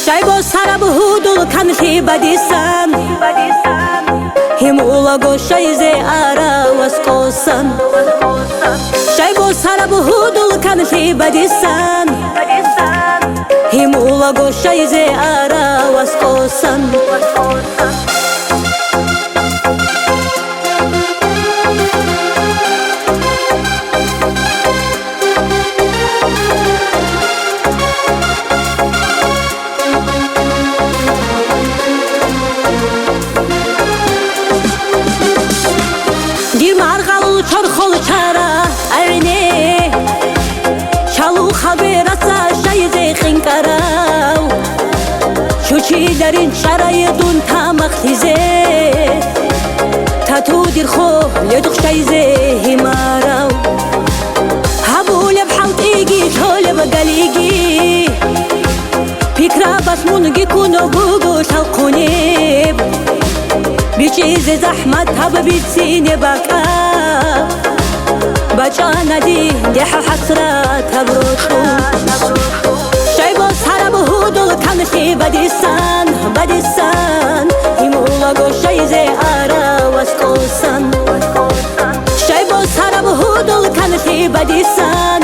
Шайбо сарабудул канхи бадисан Химулаго шайзе ара васкосан Шайбо сарабудул канхи бадисан Химулаго шайзе ара васкосан Марғалу чорхол чара арне Чалу хабераса шайзе хинкарау Чучиларин чарайдун тамақ тизе Тату дирхо ледух шайзе химарау Хабулеб халтиги чолеб галиги Пикра басмунги куно бугу шалқунеб Бичизе захмат хаб битсине бака Бачана ди деха хасрат хабрушу Шайбо сарабудул канхи бадисан Химулаго шайзе ара васкосан Шайбо сарабудул канхи бадисан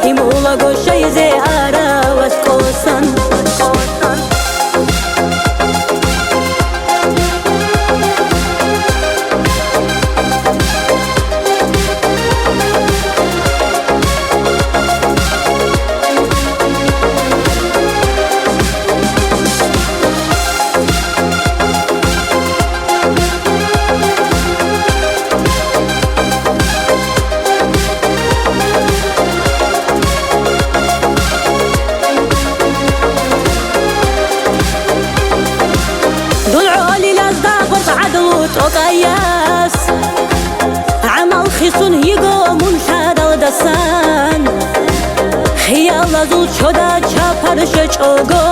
Химулаго шайзе ара васкосан قياس عمل خيسون يقو منشاد الدسان خيال زود شده چپرش چوگو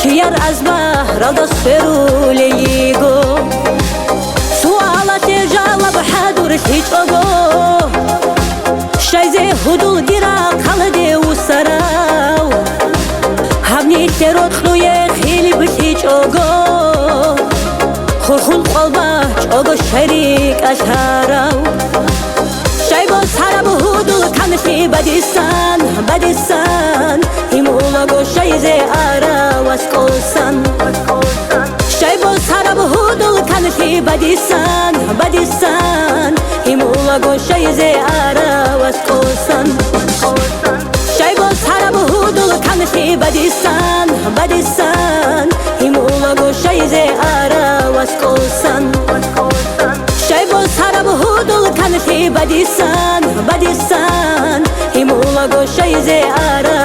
چيار از بحر دسترو لیگو سوالات جواب حدورش هیچ اوگو شایزه حدول گیرا خالده و سراو همنی ترود خلوی خیلی بشیچ اوگو خورخون قلباش اوگو شریک اشهراو شایبو سرابودول کنشی بدیسان هیمولاگو شایزه آرا واسکوسان شایبو سرابودول کنشی بدیسان هیمولاگو شایزه آرا واسکوسان شایبو سرابودول کنشی بدیسان هیمولاگو شایزه آرا واسکوسان شایبو سرابودول کنشی بدیسان هیمولاگو شایزه آرا